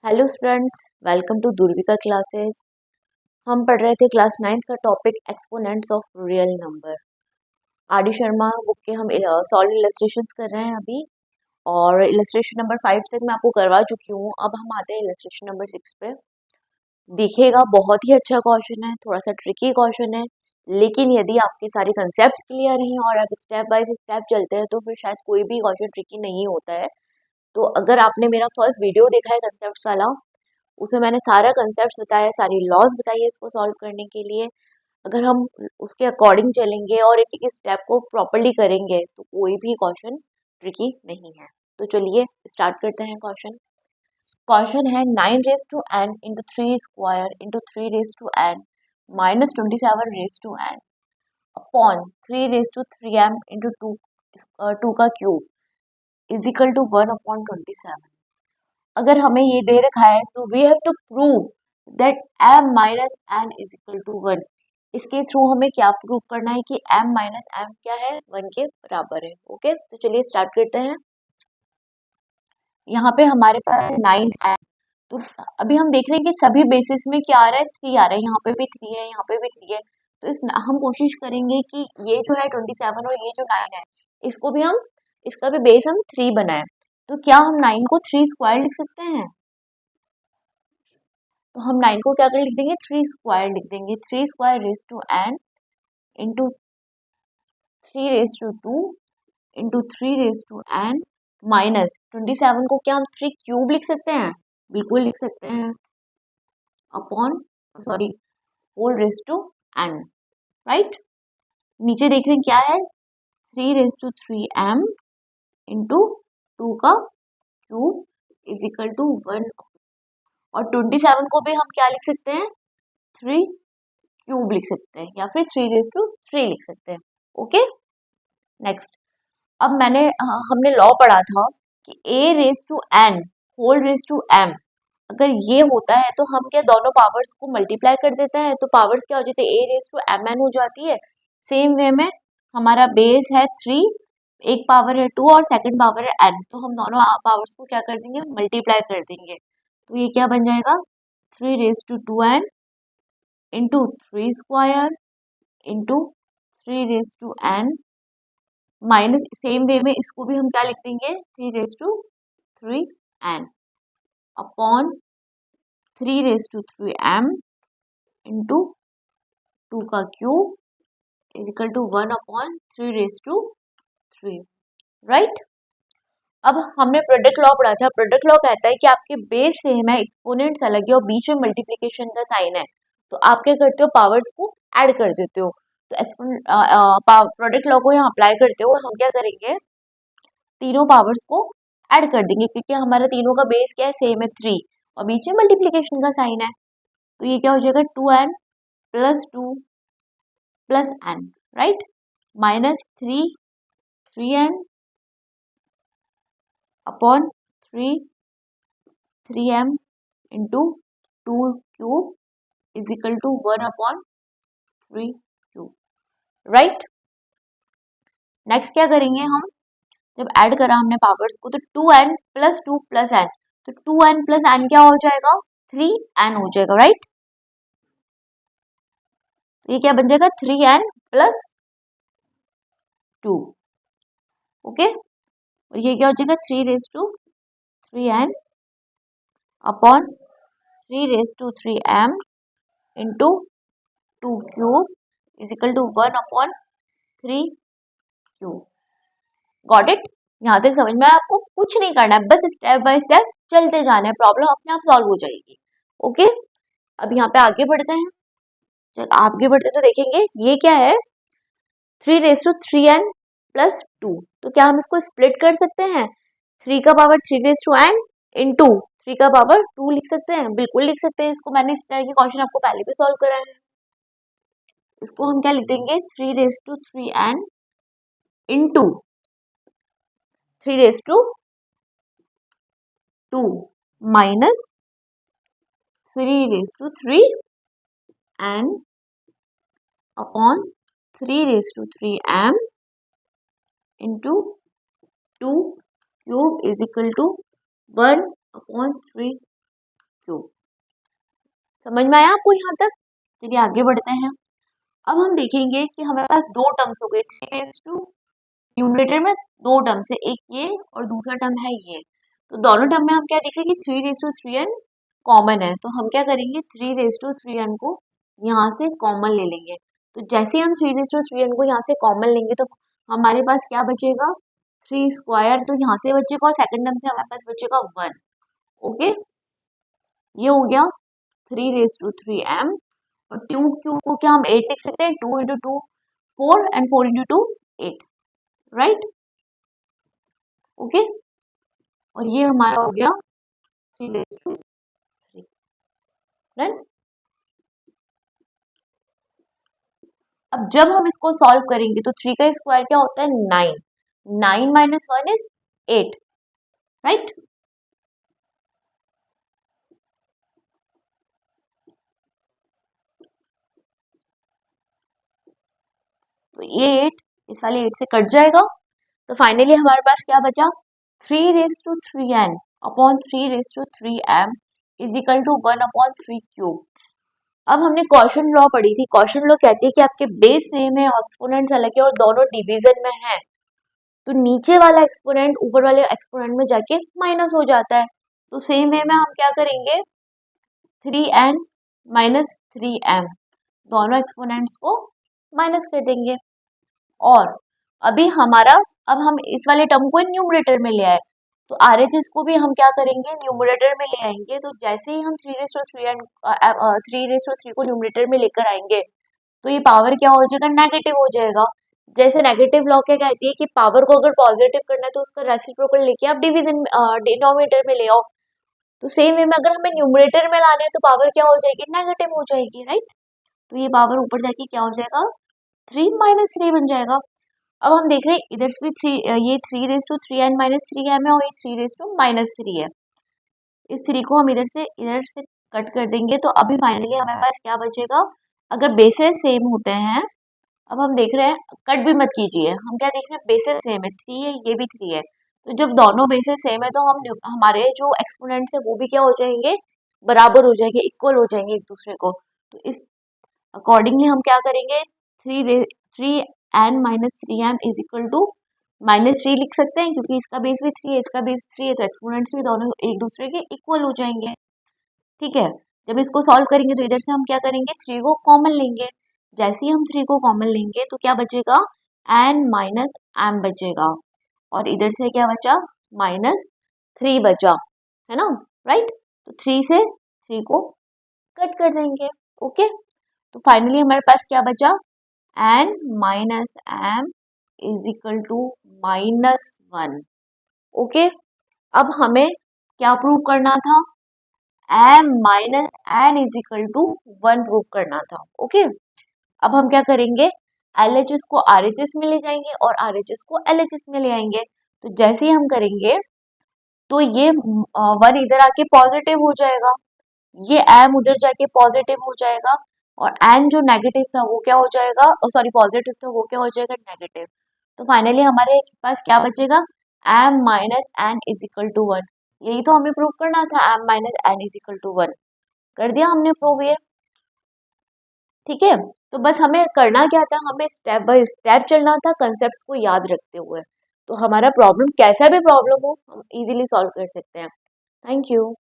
Hello students, welcome to Doorvika classes. हम पढ़ रहे थे क्लास 9th का topic exponents of real number. R D Sharma book के हम सॉल्व इलस्ट्रेशंस कर रहे हैं अभी, और इलस्ट्रेशन नंबर 5 तक मैं आपको करवा चुकी हूँ। अब हम आते हैं इलस्ट्रेशन नंबर 6 पे। देखिएगा, बहुत ही अच्छा क्वेश्चन है, थोड़ा सा ट्रिकी क्वेश्चन है, लेकिन यदि आपके सारे कंसेप्ट क्लियर हैं और आप स्टेप बाय स्टेप चलते हैं तो फिर शायद कोई भी क्वेश्चन ट्रिकी नहीं होता है। तो अगर आपने मेरा फर्स्ट वीडियो देखा है कंसेप्ट वाला, उसमें मैंने सारा कंसेप्ट बताया, सारी लॉज बताई है इसको सॉल्व करने के लिए। अगर हम उसके अकॉर्डिंग चलेंगे और एक एक स्टेप को प्रॉपरली करेंगे तो कोई भी क्वेश्चन ट्रिकी नहीं है। तो चलिए स्टार्ट करते हैं क्वेश्चन। क्वेश्चन है 9 raised to n into 3 square into 3 raised to n minus 27 raised to n upon 3 raised to 3m into 2 का क्यूब इज इक्वल टू 1/27। अगर हमें ये दे रखा है तो we have to prove that m minus n is equal to 1। इसके through हमें क्या प्रूव करना है कि m माइनस m क्या है, 1 के बराबर है। ओके, तो चलिए स्टार्ट करते हैं। यहाँ पे हमारे पास 9m, तो अभी हम देख रहे हैं कि सभी बेसिस में क्या आ रहा है, 3 आ रहा है। यहाँ पे भी 3 है, यहाँ पे भी 3 है। तो इस हम कोशिश करेंगे कि ये जो है 27 और ये जो 9 है, इसको भी हम, इसका भी बेस हम 3 बनाए। तो क्या हम 9 को 3 स्क्वायर लिख सकते हैं? तो हम 9 को क्या कर लिख देंगे, 3 स्क्वायर लिख देंगे। 3 square raise to n into 3 raise to 2 into 3 raise to n minus 27 को क्या हम 3 क्यूब लिख सकते हैं? बिल्कुल लिख सकते हैं। Upon, sorry, whole raise to n, right. नीचे देख रहे हैं क्या है, 3 रेज टू 3m इंटू 2 का क्यूब इज इक्वल टू 1। और 27 को भी हम क्या लिख सकते हैं, 3 क्यूब लिख सकते हैं, या फिर 3 रेज टू 3 लिख सकते हैं। Okay, next. अब हमने लॉ पढ़ा था कि a raise to n whole raise to m, अगर ये होता है तो हम क्या दोनों पावर्स को मल्टीप्लाई कर देते हैं, तो पावर्स क्या हो जाती है, a रेज टू mn हो जाती है। सेम वे में हमारा बेस है 3, एक पावर है 2 और सेकंड पावर है n, तो हम दोनों पावर्स को क्या कर देंगे, मल्टीप्लाई कर देंगे। तो ये क्या बन जाएगा, 3 raise to 2n into 3 square into 3 raise to n minus, same way में इसको भी हम क्या लिख देंगे, 3 raise to 3n upon 3 raise to 3m into 2 का cube is equal to 1 upon 3 raise to 3, right. अब हमने प्रोडक्ट लॉ पढ़ा था। प्रोडक्ट लॉ कहता है कि आपके बेस सेम है, एक्सपोनेंट्स अलग है और बीच में मल्टीप्लिकेशन का साइन है, तो आप क्या करते हो, पावर्स को ऐड कर देते हो। तो प्रोडक्ट लॉ को यहाँ अप्लाई करते हो, हम क्या करेंगे, तीनों पावर्स को ऐड कर देंगे, क्योंकि हमारा तीनों का बेस क्या है, सेम है 3 और बीच में मल्टीप्लिकेशन का साइन है। तो ये क्या हो जाएगा, 2n plus 2 plus n, right, minus 3n upon 3m into 2 cube is equal to 1 upon 3 cube, right. Next क्या करेंगे हम, जब ऐड करा हमने पावर्स को, तो 2n प्लस 2 प्लस n, तो 2n प्लस n क्या हो जाएगा, 3n हो जाएगा, राइट। ये क्या बन जाएगा, 3n प्लस 2। ओके, और ये क्या हो जाएगा, 3 raise to 3n upon 3 raise to 3m into 2 cube is equal to 1 upon 3 cube. Got it. यहाँ तक समझ में आया आपको? कुछ नहीं करना है, बस स्टेप बाय स्टेप चलते जाना है, प्रॉब्लम अपने आप सॉल्व हो जाएगी। ओके, अब यहाँ पे आगे बढ़ते हैं। चल आगे बढ़ते तो देखेंगे ये क्या है, 3 रेज टू 3n प्लस 2, तो क्या हम इसको स्प्लिट कर सकते हैं, 3 का power 3 raise to n into 3 का पावर 2 लिख सकते हैं, बिल्कुल लिख सकते हैं इसको। मैंने इस तरह के क्वेश्चन आपको पहले भी सॉल्व करा है। इसको हम क्या लिख देंगे, 3 raise to 3n into 3 raise to 2 minus 3 raise to 3n upon 3 raise to 3m into 2 cube is equal to 1 upon 3 cube. समझ में आया आपको यहाँ तक? चलिए आगे बढ़ते हैं। अब हम देखेंगे कि हमारे पास दो टर्म्स हो गए, 3 न्यूमरेटर में दो टर्म्स है, एक ये और दूसरा टर्म है ये। तो दोनों टर्म में हम क्या देखेंगे, 3/3n कॉमन है, तो हम क्या करेंगे 3/3n को यहाँ से कॉमन ले लेंगे। तो जैसे हम 3/3n को यहाँ से कॉमन लेंगे तो हमारे पास क्या बचेगा, 3 स्क्वायर, तो यहाँ से बचेगा और सेकंड टर्म से हमारे पास बचेगा 1। ओके, ये हो गया 3/3m। और 2 क्यूब को क्या हम 8 लिख सकते हैं, 2 × 2 4 एंड 4 × 2 8, राइट। ओके, और ये हमारा हो गया 3/3। डन। अब जब हम इसको सॉल्व करेंगे तो 3 का स्क्वायर क्या होता है, 9। 9 - 1 इज 8, राइट। तो ये 8 इस वाले 8 से कट जाएगा। तो फाइनली हमारे पास क्या बचा, 3/3n upon 3/3m is equal to 1/3 cube. अब हमने क्वोशंट लॉ पढ़ी थी। क्वोशंट लॉ कहती है कि आपके बेस सेम है, एक्सपोनेंट्स अलग है और दोनों डिवीजन में है, तो नीचे वाला एक्सपोनेंट ऊपर वाले एक्सपोनेंट में जाके माइनस हो जाता है। तो सेम वे में हम क्या करेंगे, 3n - 3m दोनों एक्सपोनेंट्स को माइनस कर देंगे। और अभी अब हम इस वाले टर्म को न्यूमरेटर में ले आए, तो RHS को भी हम क्या करेंगे, न्यूमरेटर में ले आएंगे। तो जैसे ही हम 3/3 को न्यूमरेटर में लेकर आएंगे तो ये पावर क्या हो जाएगा, नेगेटिव हो जाएगा। जैसे नेगेटिव लॉ क्या कहती है कि पावर को अगर पॉजिटिव करना है तो उसका रेसिप्रोकल लेके आप डिवीजन डिनोमिनेटर में ले आओ। तो सेम वे में अगर हमें न्यूमरेटर में लाना है तो पावर क्या हो जाएगी, नेगेटिव हो जाएगी, राइट। तो ये पावर ऊपर जाके क्या हो जाएगा, 3 - 3 बन जाएगा। अब हम देख रहे हैं इधर से भी ये 3/3n - 3m है और ये 3/3 है। इस 3 को हम इधर से कट कर देंगे। तो अभी फाइनली हमारे पास क्या बचेगा, अगर बेसेस सेम होते हैं, अब हम देख रहे हैं, कट भी मत कीजिए, हम क्या देख रहे हैं, बेसेस सेम है, 3 है, ये भी 3 है। तो जब दोनों बेसेस सेम है तो हम हमारे जो एक्सपोनेंट्स है वो भी क्या हो जाएंगे, बराबर हो जाएंगे, इक्वल हो जाएंगे एक दूसरे को। तो इस अकॉर्डिंगली हम क्या करेंगे, 3n - 3m is equal to -3 लिख सकते हैं, क्योंकि इसका बेस भी 3 है, इसका बेस 3 है, तो एक्सपोनेंट्स भी दोनों एक दूसरे के इक्वल हो जाएंगे। ठीक है, जब इसको सॉल्व करेंगे तो इधर से हम क्या करेंगे, 3 को कॉमन लेंगे। जैसे ही हम 3 को कॉमन लेंगे तो क्या बचेगा, n - m बचेगा, और इधर से क्या बचा, -3 बचा, है ना, राइट। तो 3 से 3 को कट कर देंगे। ओके, तो फाइनली हमारे पास क्या बचा, n - m is equal to -1। Okay, अब हमें क्या प्रूव करना था, m - n is equal to 1 prove करना था। ओके, अब हम क्या करेंगे, LHS को RHS में ले जाएंगे और RHS को LHS में ले आएंगे। तो जैसे ही हम करेंगे तो ये 1 इधर आके पॉजिटिव हो जाएगा, ये m उधर जाके पॉजिटिव हो जाएगा, और n जो नेगेटिव था वो क्या हो जाएगा, सॉरी पॉजिटिव था वो क्या हो जाएगा, नेगेटिव। तो फाइनली हमारे पास क्या बचेगा, m - n is equal to 1। यही तो हमें प्रूव करना था, m - n is equal to 1। कर दिया हमने प्रूव ये। ठीक है, तो बस हमें करना क्या था, हमें स्टेप बाय स्टेप चलना था, कंसेप्ट को याद रखते हुए। तो हमारा प्रॉब्लम कैसा भी प्रॉब्लम हो हम इजीली सॉल्व कर सकते हैं। Thank you.